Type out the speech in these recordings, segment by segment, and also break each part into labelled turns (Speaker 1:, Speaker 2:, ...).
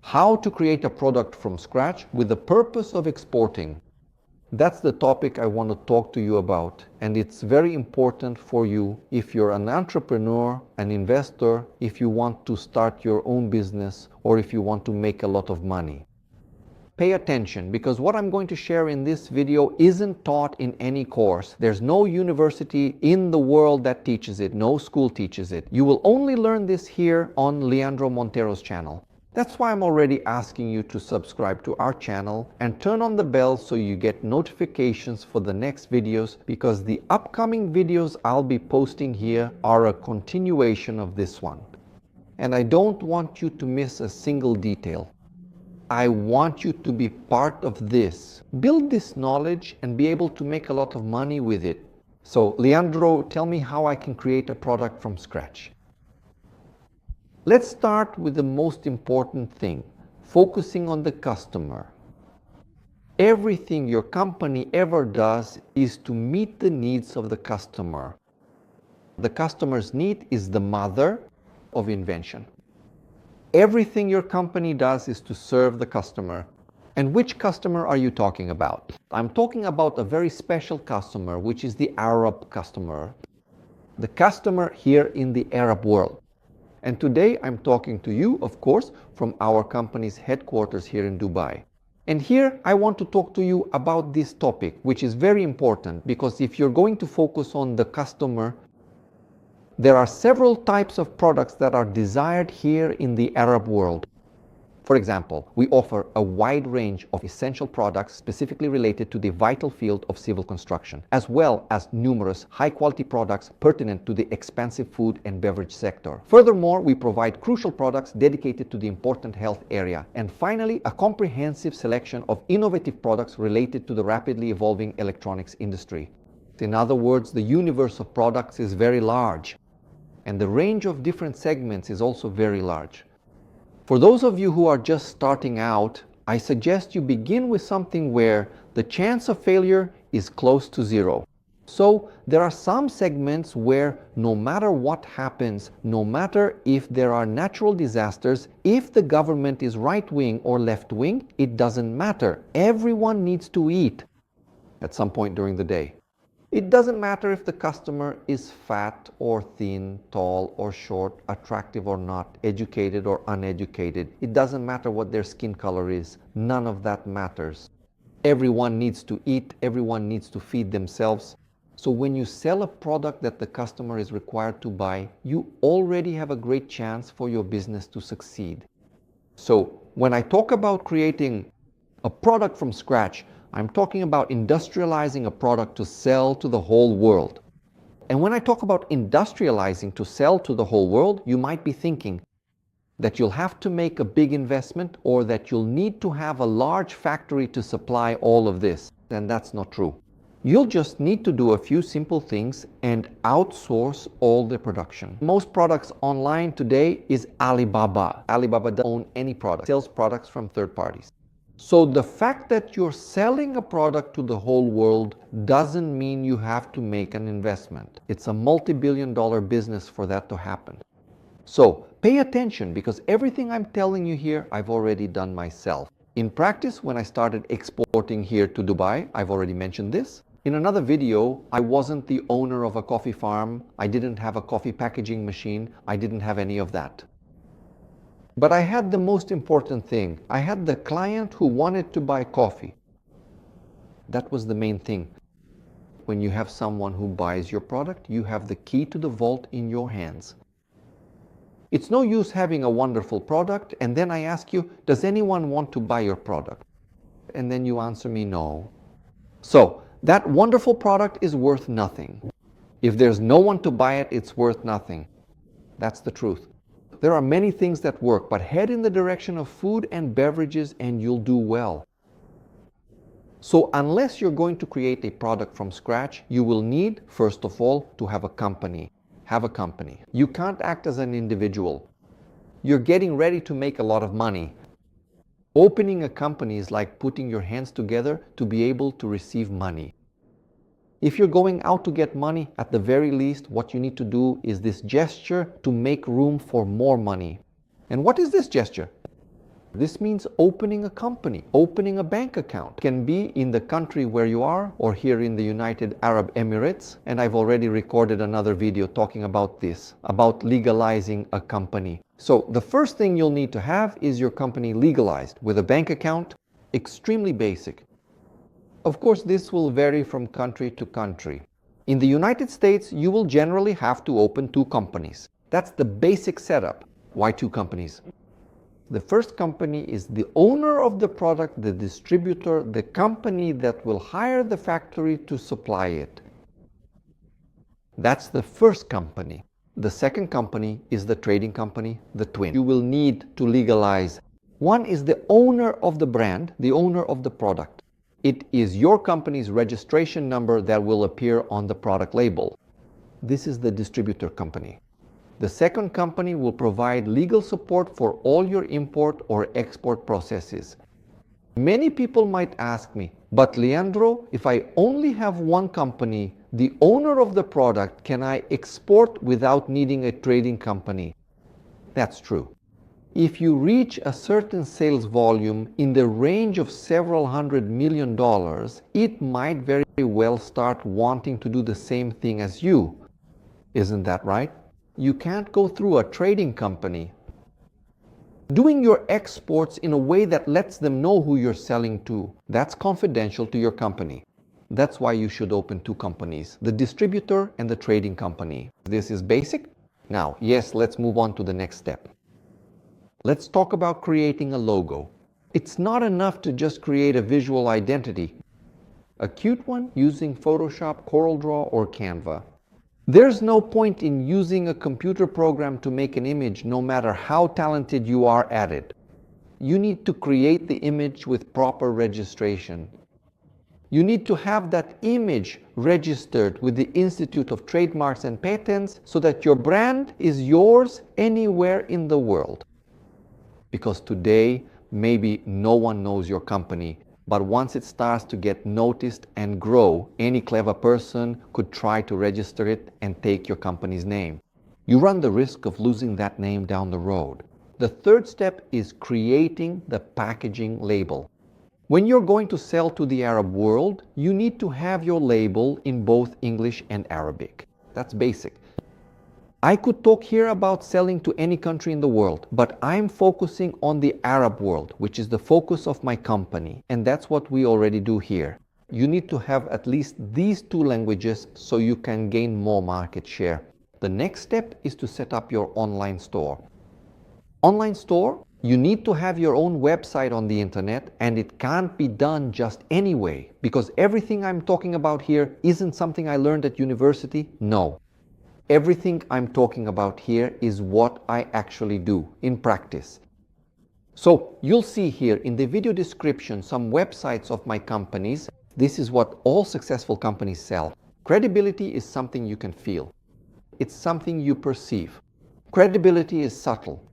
Speaker 1: How to create a product from scratch with the purpose of exporting. That's the topic I want to talk to you about, and it's very important for you if you're an entrepreneur, an investor, if you want to start your own business, or if you want to make a lot of money. Pay attention, because what I'm going to share in this video isn't taught in any course. There's no university in the world that teaches it, no school teaches it. You will only learn this here on Leandro Monteiro's channel. That's why I'm already asking you to subscribe to our channel and turn on the bell so you get notifications for the next videos, because the upcoming videos I'll be posting here are a continuation of this one. And I don't want you to miss a single detail. I want you to be part of this. Build this knowledge and be able to make a lot of money with it. So, Leandro, tell me how I can create a product from scratch. Let's start with the most important thing, focusing on the customer. Everything your company ever does is to meet the needs of the customer. The customer's need is the mother of invention. Everything your company does is to serve the customer. And which customer are you talking about? I'm talking about a very special customer, which is the Arab customer. The customer here in the Arab world. And today I'm talking to you, of course, from our company's headquarters here in Dubai. And here I want to talk to you about this topic, which is very important, because if you're going to focus on the customer, there are several types of products that are desired here in the Arab world. For example, we offer a wide range of essential products specifically related to the vital field of civil construction, as well as numerous high-quality products pertinent to the expansive food and beverage sector. Furthermore, we provide crucial products dedicated to the important health area. And finally, a comprehensive selection of innovative products related to the rapidly evolving electronics industry. In other words, the universe of products is very large, and the range of different segments is also very large. For those of you who are just starting out, I suggest you begin with something where the chance of failure is close to zero. So there are some segments where no matter what happens, no matter if there are natural disasters, if the government is right-wing or left-wing, it doesn't matter. Everyone needs to eat at some point during the day. It doesn't matter if the customer is fat or thin, tall or short, attractive or not, educated or uneducated. It doesn't matter what their skin color is. None of that matters. Everyone needs to eat. Everyone needs to feed themselves. So when you sell a product that the customer is required to buy, you already have a great chance for your business to succeed. So when I talk about creating a product from scratch, I'm talking about industrializing a product to sell to the whole world. And when I talk about industrializing to sell to the whole world, you might be thinking that you'll have to make a big investment or that you'll need to have a large factory to supply all of this. And that's not true. You'll just need to do a few simple things and outsource all the production. Most products online today is Alibaba. Alibaba doesn't own any product, sells products from third parties. So the fact that you're selling a product to the whole world doesn't mean you have to make an investment. It's a multi-billion-dollar business for that to happen. So pay attention, because everything I'm telling you here, I've already done myself. In practice, when I started exporting here to Dubai, I've already mentioned this. In another video, I wasn't the owner of a coffee farm. I didn't have a coffee packaging machine. I didn't have any of that. But I had the most important thing. I had the client who wanted to buy coffee. That was the main thing. When you have someone who buys your product, you have the key to the vault in your hands. It's no use having a wonderful product and then I ask you, does anyone want to buy your product? And then you answer me no. So that wonderful product is worth nothing. If there's no one to buy it, it's worth nothing. That's the truth. There are many things that work, but head in the direction of food and beverages and you'll do well. So unless you're going to create a product from scratch, you will need, first of all, to have a company. Have a company. You can't act as an individual. You're getting ready to make a lot of money. Opening a company is like putting your hands together to be able to receive money. If you're going out to get money, at the very least, what you need to do is this gesture to make room for more money. And what is this gesture? This means opening a company, opening a bank account. It can be in the country where you are or here in the United Arab Emirates. And I've already recorded another video talking about this, about legalizing a company. So the first thing you'll need to have is your company legalized with a bank account. Extremely basic. Of course, this will vary from country to country. In the United States, you will generally have to open 2 companies. That's the basic setup. Why 2 companies? The first company is the owner of the product, the distributor, the company that will hire the factory to supply it. That's the first company. The second company is the trading company, the twin. You will need to legalize. One is the owner of the brand, the owner of the product. It is your company's registration number that will appear on the product label. This is the distributor company. The second company will provide legal support for all your import or export processes. Many people might ask me, but Leandro, if I only have one company, the owner of the product, can I export without needing a trading company? That's true. If you reach a certain sales volume in the range of several $100 million, it might very well start wanting to do the same thing as you. Isn't that right? You can't go through a trading company. Doing your exports in a way that lets them know who you're selling to, that's confidential to your company. That's why you should open 2 companies, the distributor and the trading company. This is basic. Now, yes, let's move on to the next step. Let's talk about creating a logo. It's not enough to just create a visual identity. A cute one using Photoshop, CorelDRAW, or Canva. There's no point in using a computer program to make an image, no matter how talented you are at it. You need to create the image with proper registration. You need to have that image registered with the Institute of Trademarks and Patents so that your brand is yours anywhere in the world. Because today, maybe no one knows your company, but once it starts to get noticed and grow, any clever person could try to register it and take your company's name. You run the risk of losing that name down the road. The third step is creating the packaging label. When you're going to sell to the Arab world, you need to have your label in both English and Arabic. That's basic. I could talk here about selling to any country in the world, but I'm focusing on the Arab world, which is the focus of my company, and that's what we already do here. You need to have at least these 2 languages so you can gain more market share. The next step is to set up your online store. Online store, you need to have your own website on the internet, and it can't be done just anyway, because everything I'm talking about here isn't something I learned at university. No. Everything I'm talking about here is what I actually do in practice. So you'll see here in the video description some websites of my companies. This is what all successful companies sell. Credibility is something you can feel. It's something you perceive. Credibility is subtle.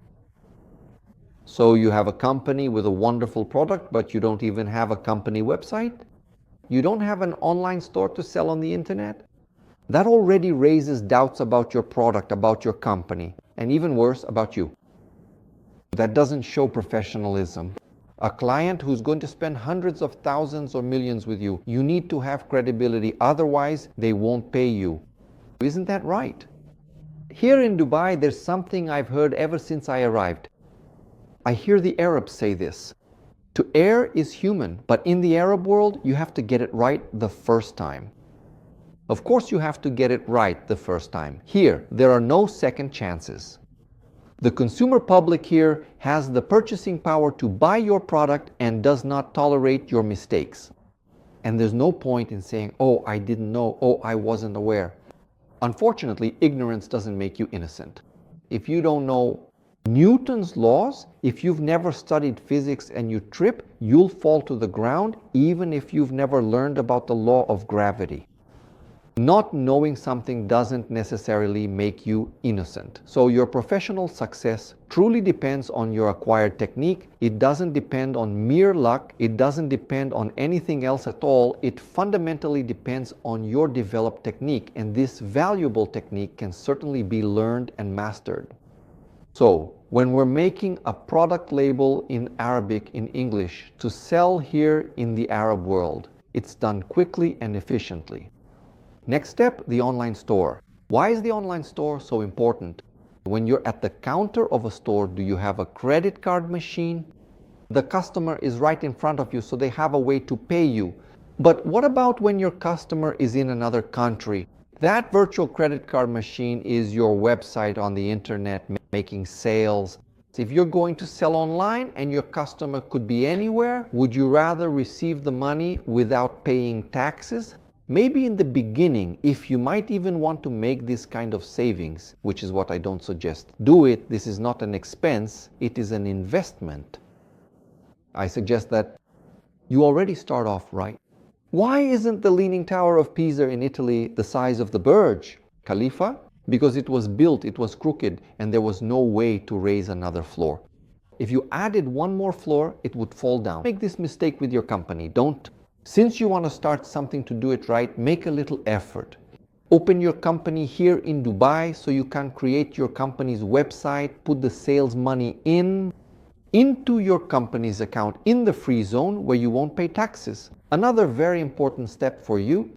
Speaker 1: So you have a company with a wonderful product, but you don't even have a company website? You don't have an online store to sell on the internet? That already raises doubts about your product, about your company, and even worse, about you. That doesn't show professionalism. A client who's going to spend hundreds of thousands or millions with you, you need to have credibility, otherwise they won't pay you. Isn't that right? Here in Dubai, there's something I've heard ever since I arrived. I hear the Arabs say this. To err is human, but in the Arab world, you have to get it right the first time. Of course you have to get it right the first time. Here, there are no second chances. The consumer public here has the purchasing power to buy your product and does not tolerate your mistakes. And there's no point in saying, oh, I didn't know, oh, I wasn't aware. Unfortunately, ignorance doesn't make you innocent. If you don't know Newton's laws, if you've never studied physics and you trip, you'll fall to the ground, even if you've never learned about the law of gravity. Not knowing something doesn't necessarily make you innocent. So your professional success truly depends on your acquired technique. It doesn't depend on mere luck. It doesn't depend on anything else at all. It fundamentally depends on your developed technique, and this valuable technique can certainly be learned and mastered. So When we're making a product label in Arabic, in English, to sell here in the Arab world, it's done quickly and efficiently. Next step, the online store. Why is the online store so important? When you're at the counter of a store, do you have a credit card machine? The customer is right in front of you, so they have a way to pay you. But what about when your customer is in another country? That virtual credit card machine is your website on the internet making sales. If you're going to sell online and your customer could be anywhere, would you rather receive the money without paying taxes? Maybe in the beginning, if you might even want to make this kind of savings, which is what I don't suggest, do it. This is not an expense, it is an investment. I suggest that you already start off right. Why isn't the Leaning Tower of Pisa in Italy the size of the Burj Khalifa? Because it was built, it was crooked, and there was no way to raise another floor. If you added one more floor, it would fall down. Make this mistake with your company. Don't. Since you want to start something to do it right, make a little effort. Open your company here in Dubai so you can create your company's website, put the sales money into your company's account in the free zone where you won't pay taxes. Another very important step for you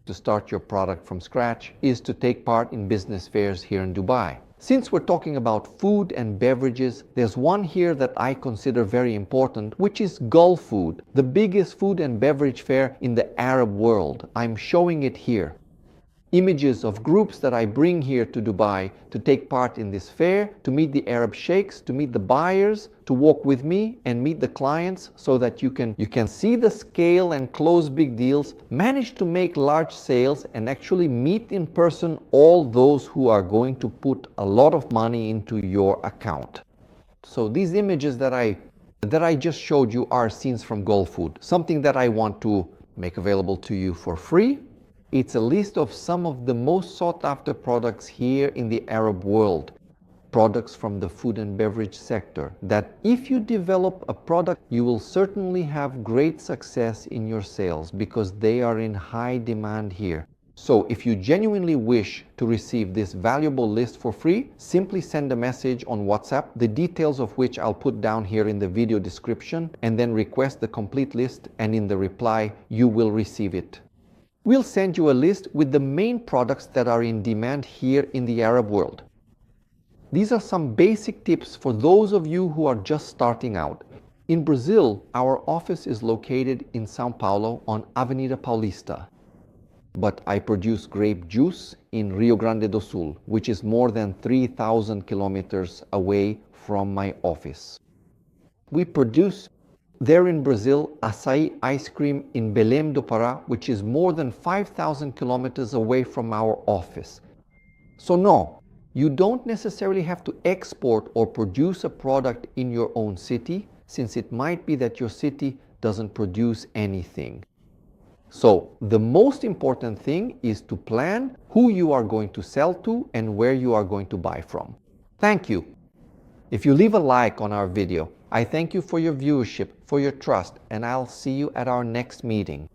Speaker 1: to start your product from scratch is to take part in business fairs here in Dubai. Since we're talking about food and beverages, there's one here that I consider very important, which is Gulf Food, the biggest food and beverage fair in the Arab world. I'm showing it here. Images of groups that I bring here to Dubai to take part in this fair, to meet the Arab sheikhs, to meet the buyers, to walk with me and meet the clients so that you can see the scale and close big deals, manage to make large sales and actually meet in person all those who are going to put a lot of money into your account. So these images that I just showed you are scenes from Gulf Food, something that I want to make available to you for free. It's a list of some of the most sought after products here in the Arab world. Products from the food and beverage sector that if you develop a product, you will certainly have great success in your sales because they are in high demand here. So if you genuinely wish to receive this valuable list for free, simply send a message on WhatsApp, the details of which I'll put down here in the video description, and then request the complete list, and in the reply, you will receive it. We'll send you a list with the main products that are in demand here in the Arab world. These are some basic tips for those of you who are just starting out. In Brazil, our office is located in São Paulo on Avenida Paulista. But I produce grape juice in Rio Grande do Sul, which is more than 3,000 kilometers away from my office. We produce there in Brazil, açaí ice cream in Belém do Pará, which is more than 5,000 kilometers away from our office. So no, you don't necessarily have to export or produce a product in your own city, since it might be that your city doesn't produce anything. So the most important thing is to plan who you are going to sell to and where you are going to buy from. Thank you. If you leave a like on our video, I thank you for your viewership, for your trust, and I'll see you at our next meeting.